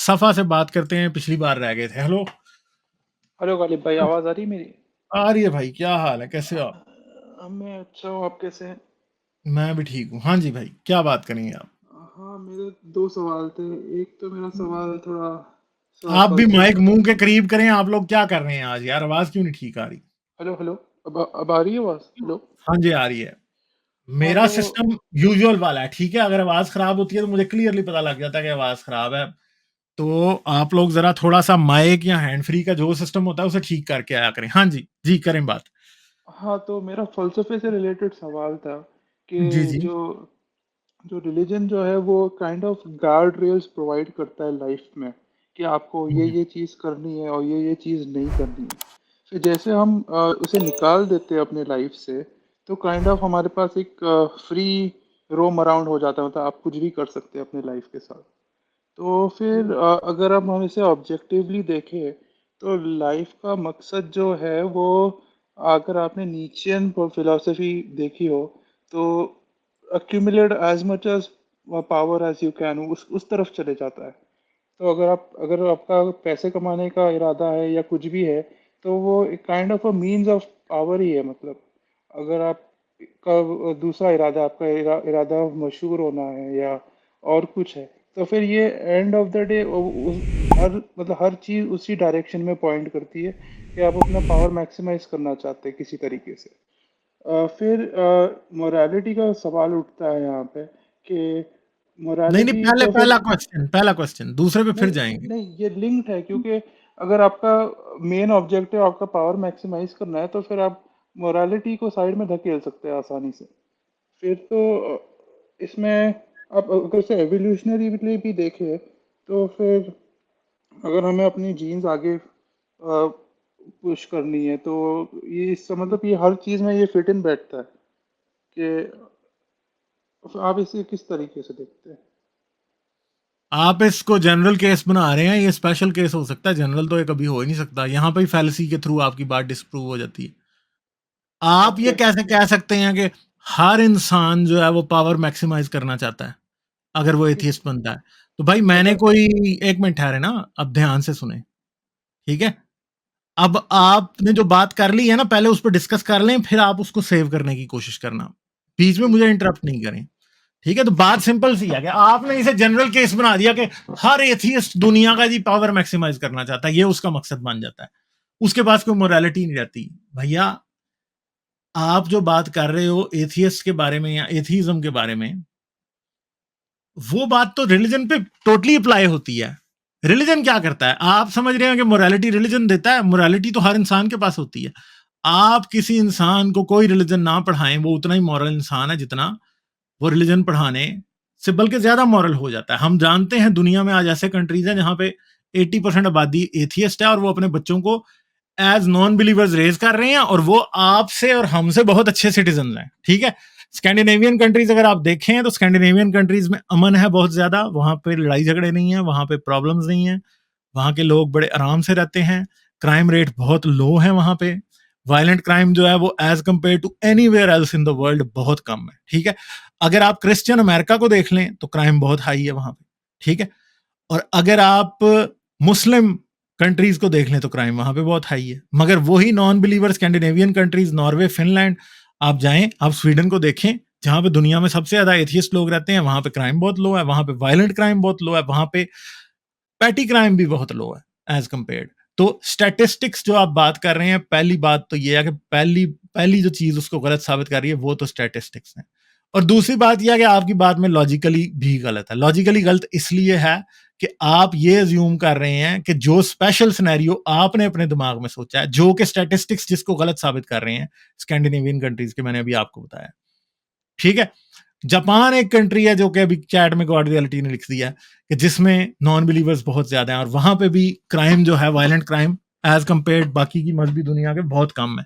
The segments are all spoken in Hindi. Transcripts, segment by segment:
सफा से बात करते हैं, पिछली बार रह गए थे। हेलो। हेलो गालिब भाई, आवाज़ आ रही मेरी? आ रही है भाई, क्या हाल है, कैसे हो आप? मैं अच्छा हूँ, आप कैसे हैं? मैं भी ठीक हूँ। हाँ जी भाई, क्या बात करेंगे आप? हाँ, मेरे दो सवाल थे। एक तो मेरा सवाल थोड़ा सा आप भी माइक फलसफी। मुंह के करीब करें। आप लोग क्या कर रहे हैं आज यार? आवाज क्यों नहीं ठीक आ रही? हेलो हेलो, अब आ रही है आवाज़? हेलो। हाँ जी, आ रही है। हाँ मेरा तो सिस्टम यूजुअल वाला है, ठीक है। अगर आवाज खराब होती है तो मुझे क्लियरली पता लग जाता है कि आवाज खराब है। तो आप लोग जरा थोड़ा सा माइक या हैंड फ्री का जो सिस्टम होता है उसे ठीक करके आया करें। हाँ जी जी, करें बात। हाँ तो मेरा फलसफे से रिलेटेड सवाल था कि जी जी। जो जो रिलीजन जो है वो kind of guard rails provide करता है लाइफ में, कि आपको ये चीज़ करनी है और ये चीज़ नहीं करनी है। फिर जैसे हम उसे निकाल देते हैं अपने लाइफ से, तो काइंड ऑफ हमारे पास एक फ्री रोम अराउंड हो जाता है, मतलब आप कुछ भी कर सकते हैं अपने लाइफ के साथ। तो फिर अगर हम इसे ऑब्जेक्टिवली देखें, तो लाइफ का मकसद जो है वो, अगर आपने नीचियन फिलोसफी देखी हो, तो accumulate as much as power as you can, उस तरफ चले जाता है। तो अगर आपका पैसे कमाने का इरादा है या कुछ भी है, तो वो एक kind of a means of power ही है। मतलब अगर आप का दूसरा इरादा, आपका इरादा मशहूर होना है या और कुछ है, तो फिर ये एंड ऑफ द डे हर मतलब हर चीज़ उसी डायरेक्शन में पॉइंट करती है कि आप अपना पावर मैक्सिमाइज करना चाहते हैं किसी तरीके से। फिर मोरालिटी का सवाल उठता है यहाँ पे कि नहीं नहीं, मोरालिटी पहले तो फिर, पहला क्वेश्चन, दूसरे पे फिर नहीं जाएंगे। नहीं, ये लिंक्ड है, क्योंकि अगर आपका मेन ऑब्जेक्टिव आपका पावर मैक्सिमाइज करना है, तो फिर आप मोरालिटी को साइड में धकेल सकते हैं आसानी से। फिर तो इसमें आप अगर से एवोल्यूशनरी भी देखें, तो फिर अगर हमें अपनी जीन्स आगे पुश करनी है, तो ये इससे मतलब ये हर चीज़ में ये फिट इन बैठता है कि आप इसे किस तरीके से देखते हैं? आप इसको जनरल केस बना रहे हैं, ये स्पेशल केस हो सकता है, जनरल तो ये कभी हो ही नहीं सकता। यहाँ पे फैलेसी के थ्रू आपकी बात डिस्प्रूव हो जाती है। आप अब ये कैसे? कैसे कह सकते हैं कि हर इंसान जो है वो पावर मैक्सिमाइज करना चाहता है अगर वो किस? एथियस्ट बनता है? तो भाई मैंने अगर कोई, एक मिनट ठहरे ना, अब ध्यान से सुने, ठीक है। अब आपने जो बात कर ली है ना, पहले उस पर डिस्कस कर लें, फिर आप उसको सेव करने की कोशिश करना। बीच में ठीक मुझे है। इंटरप्ट नहीं करें, ठीक है। तो बात सिंपल सी है कि आपने इसे जनरल केस बना दिया कि हर एथियस्ट दुनिया का जी पावर मैक्सिमाइज करना चाहता है, ये उसका मकसद बन जाता है, उसके पास कोई मोरालिटी नहीं रहती। भैया, आप जो बात कर रहे हो एथियस्ट के बारे में या एथिज्म के बारे में, वो बात तो रिलीजन पे टोटली अप्लाई होती है। रिलीजन क्या करता है? आप समझ रहे हैं कि मोरालिटी रिलीजन देता है? मोरालिटी तो हर इंसान के पास होती है। आप किसी इंसान को कोई रिलीजन ना पढ़ाएं, वो उतना ही मॉरल इंसान है जितना वो रिलीजन पढ़ाने से बल्कि ज्यादा मॉरल हो जाता है। हम जानते हैं दुनिया में आज ऐसे कंट्रीज हैं जहां पे 80% आबादी एथियस्ट है और वो अपने बच्चों को एज नॉन बिलीवर्स रेज कर रहे हैं, और वो आपसे और हमसे बहुत अच्छे सिटीजन हैं, ठीक है। स्कैंडिनेवियन कंट्रीज अगर आप देखें तो स्कैंडिनेवियन कंट्रीज में अमन है बहुत ज्यादा, वहां पे लड़ाई झगड़े नहीं है, वहां पे प्रॉब्लम्स नहीं है, वहां के लोग बड़े आराम से रहते हैं। क्राइम रेट बहुत लो है वहां पे। वायलेंट क्राइम जो है वो as compare to anywhere else in the world बहुत कम है, ठीक है। अगर आप क्रिश्चियन अमेरिका को देख लें तो क्राइम बहुत हाई है वहां पे, ठीक है। और अगर आप मुस्लिम कंट्रीज को देख लें तो क्राइम वहां पे बहुत हाई है। मगर वही non believer Scandinavian countries, Norway, Finland, आप जाएं, आप स्वीडन को देखें, जहां पे दुनिया में सबसे ज्यादा एथियस्ट लोग रहते हैं, वहां पे क्राइम बहुत लो है, वहां पे वायलेंट क्राइम बहुत लो है, वहां पे पैटी क्राइम भी बहुत लो है एज कंपेयर्ड। तो स्टैटिस्टिक्स जो आप बात कर रहे हैं, पहली बात तो ये है कि पहली पहली जो चीज उसको गलत साबित कर रही है वो तो स्टैटिस्टिक्स है। और दूसरी बात यह है कि आपकी बात में लॉजिकली भी गलत है। लॉजिकली गलत इसलिए है कि आप ये अज्यूम कर रहे हैं कि जो स्पेशल सिनेरियो आपने अपने दिमाग में सोचा है, जो कि स्टैटिस्टिक्स जिसको गलत साबित कर रहे हैं स्कैंडिनेवियन कंट्रीज के, मैंने अभी आपको बताया, ठीक है। जापान एक कंट्री है जो कि अभी चैट में गॉड रियलिटी ने लिख दिया कि जिसमें नॉन बिलीवर्स बहुत ज्यादा हैं, और वहां पे भी क्राइम जो है, वायलेंट क्राइम, एज कंपेयर्ड बाकी की मजहबी दुनिया के बहुत कम है।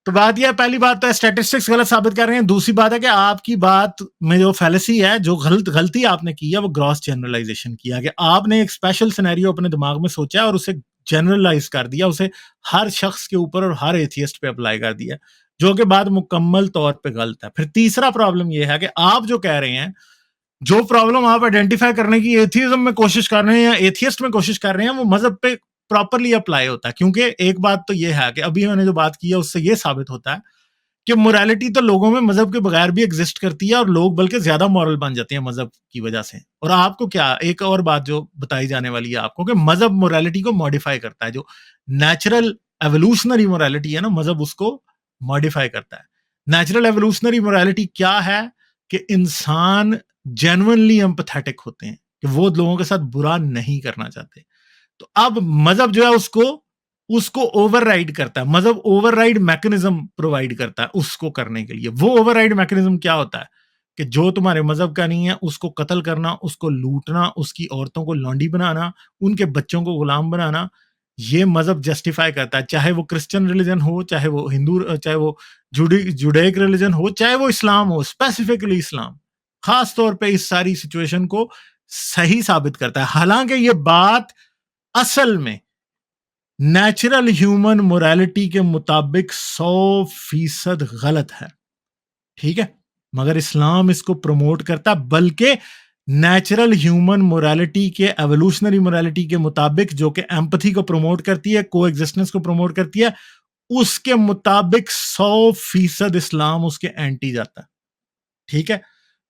तो बात यह, पहली बात तो स्टैटिस्टिक्स गलत साबित कर रहे हैं। दूसरी बात है कि आपकी बात में जो फैलेसी है, जो गलती आपने की है, वो ग्रॉस जनरलाइजेशन किया कि आपने एक स्पेशल सिनेरियो अपने दिमाग में सोचा और उसे जनरलाइज कर दिया, उसे हर शख्स के ऊपर और हर एथियस्ट पे अप्लाई कर दिया, जो कि बात मुकम्मल तौर पे गलत है। फिर तीसरा प्रॉब्लम यह है कि आप जो कह रहे हैं जो प्रॉब्लम आप आइडेंटिफाई करने की एथिज्म में कोशिश कर रहे हैं या एथियस्ट में कोशिश कर रहे हैं, वो मजहब पे प्रॉपरली अप्लाई होता है। क्योंकि एक बात तो ये है कि अभी मैंने जो बात की है उससे ये साबित होता है कि मोरालिटी तो लोगों में मजहब के बगैर भी एग्जिस्ट करती है, और लोग बल्कि ज्यादा मॉरल बन जाते हैं मजहब की वजह से। और आपको क्या, एक और बात जो बताई जाने वाली है आपको, कि मजहब मोरालिटी को मॉडिफाई करता है। जो नेचुरल एवोल्यूशनरी मोरालिटी है ना, मजहब उसको मॉडिफाई करता है। नेचुरल एवोल्यूशनरी मोरालिटी क्या है कि इंसान जेन्युइनली एम्पैथेटिक होते हैं, कि वो लोगों के साथ बुरा नहीं करना चाहते। तो अब मजहब जो है उसको उसको ओवरराइड करता है। मजहब ओवरराइड मैकेनिज्म प्रोवाइड करता है उसको करने के लिए। वो ओवरराइड मैकेनिज्म क्या होता है कि जो तुम्हारे मजहब का नहीं है उसको कत्ल करना, उसको लूटना, उसकी औरतों को लौंडी बनाना, उनके बच्चों को गुलाम बनाना, ये मजहब जस्टिफाई करता है। चाहे वो क्रिश्चियन रिलीजन हो, चाहे वो हिंदू, चाहे वो जुडेइक रिलीजन हो, चाहे वो इस्लाम हो, स्पेसिफिकली इस्लाम खास तौर पे इस सारी सिचुएशन को सही साबित करता है। हालांकि ये बात असल में नेचुरल ह्यूमन मोरालिटी के मुताबिक 100% गलत है, ठीक है। मगर इस्लाम इसको प्रमोट करता है, बल्कि नेचुरल ह्यूमन मोरालिटी के, एवोल्यूशनरी मोरालिटी के मुताबिक, जो कि एम्पथी को प्रमोट करती है, को एग्जिस्टेंस को प्रमोट करती है, उसके मुताबिक 100% इस्लाम उसके एंटी जाता है, ठीक है।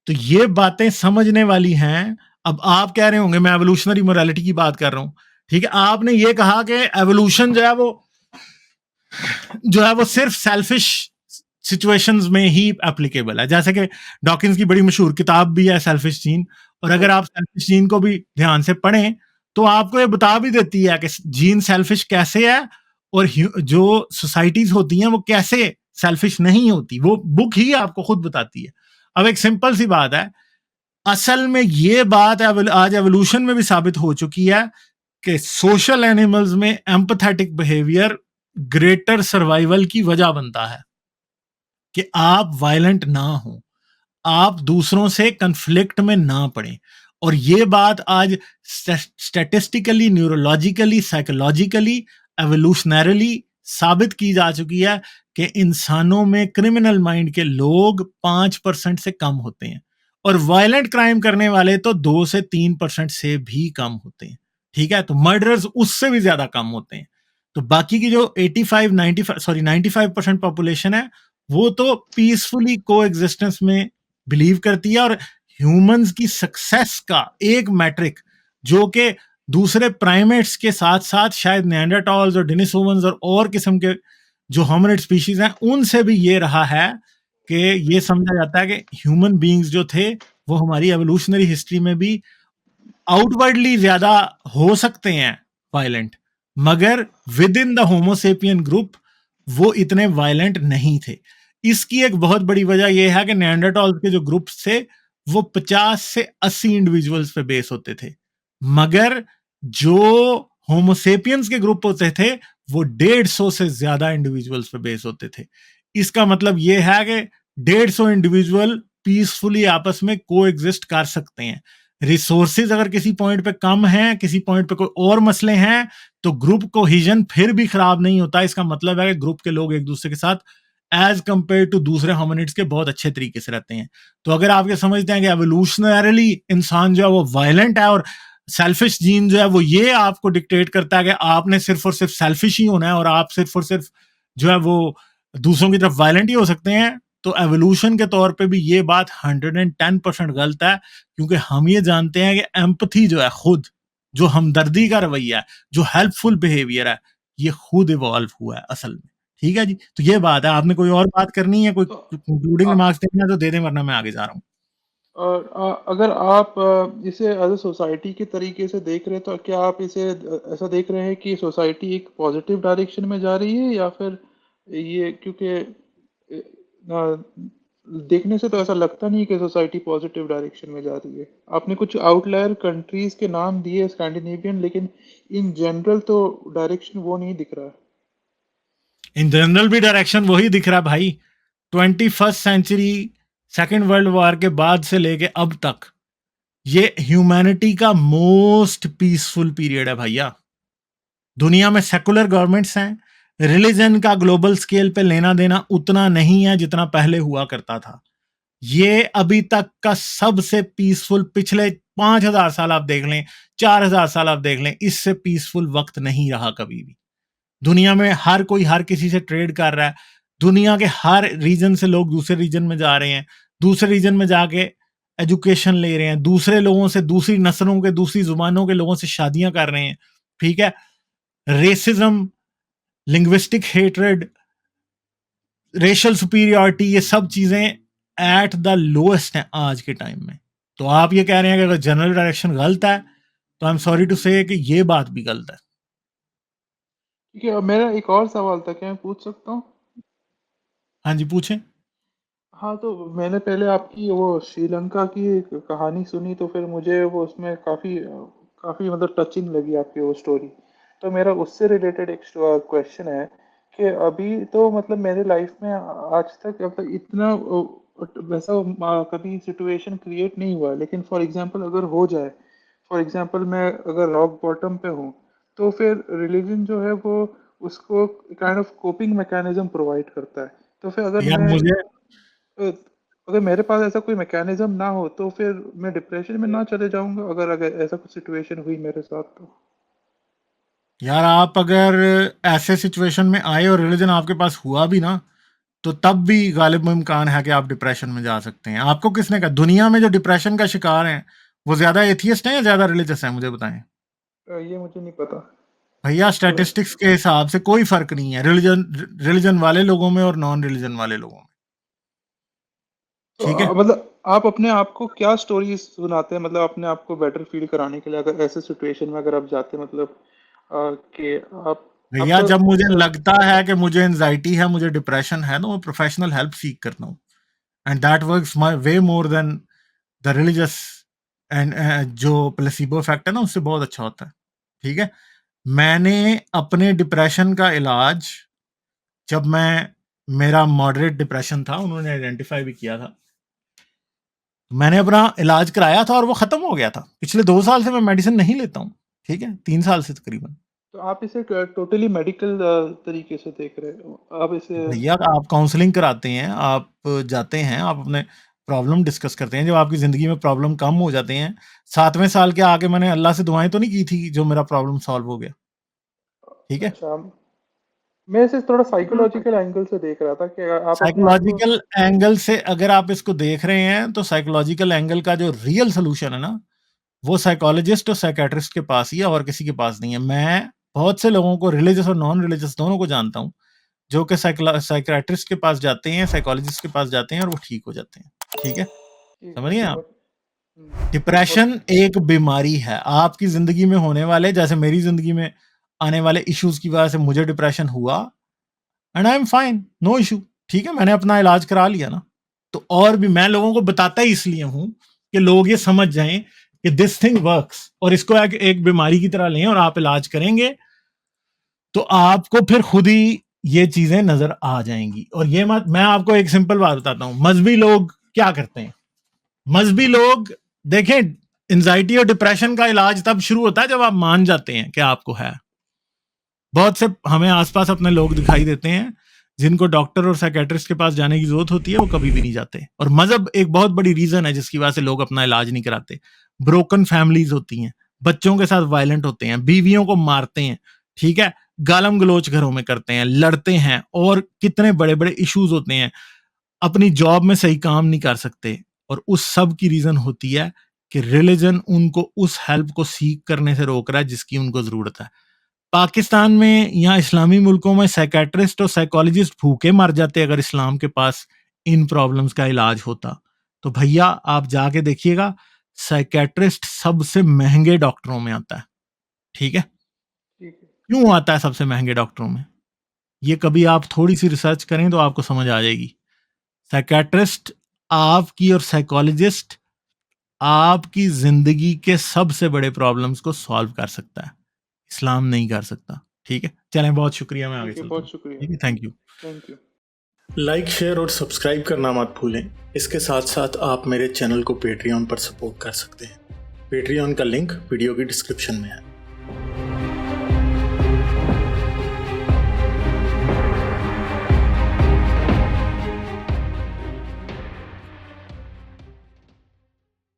तो ये बातें समझने वाली हैं। अब आप कह रहे होंगे मैं एवोल्यूशनरी मोरालिटी की बात कर रहा हूं, ठीक है। आपने ये कहा कि एवोल्यूशन जो है वो सिर्फ सेल्फिश सिचुएशंस में ही एप्लीकेबल है। जैसे कि डॉकिंस की बड़ी मशहूर किताब भी है सेल्फिश जीन, और अगर आप सेल्फिश जीन को भी ध्यान से पढ़ें तो आपको ये बता भी देती है कि जीन सेल्फिश कैसे है, और जो सोसाइटीज होती हैं वो कैसे सेल्फिश नहीं होती। वो बुक ही आपको खुद बताती है। अब एक सिंपल सी बात है, असल में ये बात आज एवोल्यूशन में भी साबित हो चुकी है कि सोशल एनिमल्स में एम्पैथेटिक बिहेवियर ग्रेटर सर्वाइवल की वजह बनता है, कि आप वायलेंट ना हो, आप दूसरों से कंफ्लिक्ट में ना पड़े। और ये बात आज स्टैटिस्टिकली, न्यूरोलॉजिकली, साइकोलॉजिकली, एवोल्यूशनरली साबित की जा चुकी है कि इंसानों में क्रिमिनल माइंड के लोग 5% से कम होते हैं, और वायलेंट क्राइम करने वाले तो 2 से 3% से भी कम होते हैं, ठीक है। तो मर्डर्स उससे भी ज्यादा कम होते हैं। तो बाकी की जो 95% पॉपुलेशन है, वो तो पीसफुली को एग्जिस्टेंस में बिलीव करती है। और ह्यूमंस की सक्सेस का एक मैट्रिक, जो कि दूसरे प्राइमेट्स के साथ साथ शायद निएंडरटॉल्स और डेनिसोवंस और किस्म के जो होमिनिड स्पीशीज हैं, उनसे भी ये रहा है कि ये समझा जाता है कि ह्यूमन बीइंग्स जो थे वो हमारी एवोल्यूशनरी हिस्ट्री में भी आउटवर्डली ज्यादा हो सकते हैं वायलेंट, मगर with in the Homo sapien group वो इतने वायलेंट नहीं थे। इसकी एक बहुत बड़ी वजह यह है कि निएंडरटॉल्स के जो ग्रुप्स थे वो 50 से 80 इंडिविजुअल्स पे बेस होते थे, मगर जो होमोसेपियंस के ग्रुप होते थे वो 150 से ज्यादा इंडिविजुअल्स पे बेस होते थे। इसका मतलब यह है कि 150 इंडिविजुअल पीसफुली आपस में को एग्जिस्ट कर सकते हैं। रिसोर्सेज अगर किसी पॉइंट पे कम है, किसी पॉइंट पे कोई और मसले हैं, तो ग्रुप कोहिजन फिर भी खराब नहीं होता। इसका मतलब है कि ग्रुप के लोग एक दूसरे के साथ एज कंपेयर टू दूसरे होमिनिड्स के बहुत अच्छे तरीके से रहते हैं। तो अगर आप ये समझते हैं कि एवोल्यूशनरली इंसान जो है वो वायलेंट है, और सेल्फिश जीन जो है वो ये आपको डिक्टेट करता है कि आपने सिर्फ और सिर्फ सेल्फिश ही होना है, और आप सिर्फ और सिर्फ जो है वो दूसरों की तरफ वायलेंट ही हो सकते हैं, तो एवोल्यूशन के तौर पे भी ये बात 110% गलत है। क्योंकि हम ये जानते हैं कि एम्पथी जो है, खुद जो हमदर्दी का रवैया है, जो हेल्पफुल बिहेवियर है, ये खुद इवॉल्व हुआ है असल में, ठीक है जी। तो ये बात है। आपने कोई और बात करनी है, कोई तो कंक्लूडिंग अ, रिमार्क्स देना है तो दे दें, वरना मैं आगे जा रहा हूँ। और अगर आप इसे एज ए सोसाइटी के तरीके से देख रहे हैं तो क्या आप इसे ऐसा देख रहे हैं कि सोसाइटी एक पॉजिटिव डायरेक्शन में जा रही है, या फिर ये क्योंकि देखने से तो ऐसा लगता नहीं कि सोसाइटी पॉजिटिव डायरेक्शन में जा रही है। आपने कुछ आउटलायर कंट्रीज के नाम दिए स्कैंडिनेवियन, लेकिन इन जनरल तो डायरेक्शन वो नहीं दिख रहा है। इन जनरल भी डायरेक्शन वही दिख रहा है भाई। 21st century, second world war के बाद से लेके अब तक ये ह्यूमैनिटी का मोस्ट पीसफुल पीरियड है भैया। दुनिया में सेकुलर गवर्नमेंट्स हैं, रिलीजन का ग्लोबल स्केल पे लेना देना उतना नहीं है जितना पहले हुआ करता था। ये अभी तक का सबसे पीसफुल, पिछले 5,000 साल आप देख लें, 4,000 साल आप देख लें, इससे पीसफुल वक्त नहीं रहा कभी भी। दुनिया में हर कोई हर किसी से ट्रेड कर रहा है, दुनिया के हर रीजन से लोग दूसरे रीजन में जा रहे हैं, दूसरे रीजन में जाके एजुकेशन ले रहे हैं, दूसरे लोगों से, दूसरी नस्लों के, दूसरी जुबानों के लोगों से शादियां कर रहे हैं, ठीक है। Racism, linguistic hatred, racial superiority, ये सब चीजें एट द लोएस्ट हैं आज के टाइम में। तो आप ये कह रहे हैं कि अगर जनरल डायरेक्शन गलत है, तो आई एम सॉरी टू से कि ये बात भी गलत है। ठीक है, अब मेरा एक और सवाल था, क्या मैं पूछ सकता हूँ? हाँ जी, पूछें। हाँ, तो मैंने पहले आपकी वो श्रीलंका की एक कहानी सुनी, तो फिर मुझे वो उसमें काफ़ी काफ़ी मतलब टचिंग लगी आपकी वो स्टोरी। तो मेरा उससे रिलेटेड एक क्वेश्चन है कि अभी तो मतलब मेरे लाइफ में आज तक मतलब इतना वैसा कभी सिचुएशन क्रिएट नहीं हुआ, लेकिन फॉर एग्जांपल अगर हो जाए, फॉर एग्जांपल मैं अगर रॉक बॉटम पे हूँ, तो फिर रिलीजन जो है वो उसको kind of coping mechanism provide करता है। तो फिर यार मुझे, अ, अगर मेरे पास ऐसा कोई मैकेनिज्म ना हो, तो फिर मैं डिप्रेशन में ना चले जाऊंगा, अगर अगर ऐसा कुछ सिचुएशन हुई मेरे साथ तो। यार आप अगर ऐसे सिचुएशन में आए और रिलीजन आपके पास हुआ भी ना, तो तब भी गालिब इम्कान है कि आप डिप्रेशन में जा सकते हैं। आपको किसने कहा दुनिया में जो डिप्रेशन का शिकार हैं वो ज्यादा एथियस्ट हैं या ज्यादा रिलीजियस हैं, मुझे बताएं। ये मुझे नहीं पता। भैया तो स्टैटिस्टिक्स के हिसाब से कोई फर्क नहीं है रिलीजन रिलीजन वाले लोगों में और नॉन रिलीजन वाले लोगों में, तो ठीक है। मतलब आप अपने आप को क्या स्टोरी सुनाते हैं, मतलब अपने आप को बेटर फील कराने के लिए, अगर ऐसे सिचुएशन में अगर आप जाते हैं, मतलब कि आप भैया आपका जब मुझे लगता है कि मुझे एंजाइटी है, मुझे डिप्रेशन है, तो मैं प्रोफेशनल हेल्प सीख करता हूँ, and that works my way more than the religious. And जो प्लेसिबो इफेक्ट है ना, उससे बहुत अच्छा होता है, ठीक है। मैंने अपने डिप्रेशन का इलाज, जब मैं, मेरा मॉडरेट डिप्रेशन था, उन्होंने आइडेंटिफाई भी किया था, मैंने अपना इलाज कराया था और वो खत्म हो गया था। पिछले 2 साल से मैं मेडिसिन नहीं लेता हूँ, ठीक है, 3 साल से तकरीबन। तो आप इसे टोटली मेडिकल तरीके से देख रहे हो, आप इसे? भैया आप काउंसलिंग कराते हैं, आप जाते हैं, आप अपने प्रॉब्लम डिस्कस करते हैं, जब आपकी जिंदगी में प्रॉब्लम कम हो जाते हैं। 7वें साल के आके मैंने अल्लाह से दुआएं तो नहीं की थी जो मेरा प्रॉब्लम सॉल्व हो गया, ठीक है। अच्छा, मैं इसे थोड़ा साइकोलॉजिकल एंगल से देख रहा था कि आप अपने आप को। साइकोलॉजिकल एंगल से अगर आप इसको देख रहे हैं, तो साइकोलॉजिकल एंगल का जो रियल सोल्यूशन है ना, वो साइकोलॉजिस्ट और साइकेट्रिस्ट के पास ही है, और किसी के पास नहीं है। मैं बहुत से लोगों को, रिलीजियस और नॉन रिलीजियस दोनों को जानता हूँ, जो कि साइकेट्रिस्ट के पास जाते हैं, साइकोलॉजिस्ट के पास जाते हैं और वो ठीक हो जाते हैं, ठीक है। ठीक है, समझिए आप, और डिप्रेशन और एक बीमारी है आपकी जिंदगी में होने वाले, जैसे मेरी जिंदगी में आने वाले इश्यूज की वजह से मुझे डिप्रेशन हुआ, and I am fine, no issue, ठीक है, मैंने अपना इलाज करा लिया ना। तो और भी मैं लोगों को बताता ही इसलिए हूं कि लोग ये समझ जाएं कि दिस थिंग वर्क्स, और इसको एक बीमारी की तरह लें और आप इलाज करेंगे, तो आपको फिर खुद ही ये चीजें नजर आ जाएंगी। और ये मत, मैं आपको एक सिंपल बात बताता हूं, मजहबी लोग क्या करते हैं। मजहबी लोग, देखें, एंजाइटी और डिप्रेशन का इलाज तब शुरू होता है जब आप मान जाते हैं कि आपको है। बहुत से हमें आसपास अपने लोग दिखाई देते हैं जिनको डॉक्टर और साइकेट्रिस्ट के पास जाने की जरूरत होती है, वो कभी भी नहीं जाते। और मजहब एक बहुत बड़ी रीजन है जिसकी वजह से लोग अपना इलाज नहीं कराते। ब्रोकन फैमिलीज होती हैं, बच्चों के साथ वायलेंट होते हैं, बीवियों को मारते हैं, ठीक है, गालम गलोच घरों में करते हैं, लड़ते हैं, और कितने बड़े बड़े इश्यूज होते हैं, अपनी जॉब में सही काम नहीं कर सकते। और उस सब की रीजन होती है कि रिलीजन उनको उस हेल्प को सीख करने से रोक रहा है जिसकी उनको जरूरत है। पाकिस्तान में या इस्लामी मुल्कों में साइकेट्रिस्ट और साइकोलॉजिस्ट भूखे मर जाते अगर इस्लाम के पास इन प्रॉब्लम्स का इलाज होता। तो भैया आप जाके देखिएगा, साइकेट्रिस्ट सबसे महंगे डॉक्टरों में आता है, ठीक है। ठीक है। क्यों आता है सबसे महंगे डॉक्टरों में, ये कभी आप थोड़ी सी रिसर्च करें तो आपको समझ आ जाएगी। साइकेट्रिस्ट आपकी और साइकोलॉजिस्ट आपकी जिंदगी के सबसे बड़े प्रॉब्लम्स को सॉल्व कर सकता है, इस्लाम नहीं कर सकता, ठीक है। चलें, बहुत शुक्रिया, मैं आगे ठीक है, चलता हूँ, बहुत शुक्रिया। ठीक है, thank you. Thank you. Like, share और सब्सक्राइब करना मत भूलें। इसके साथ साथ आप मेरे चैनल को पेट्रियन पर सपोर्ट कर सकते हैं। पेट्रियन का लिंक वीडियो की डिस्क्रिप्शन में है।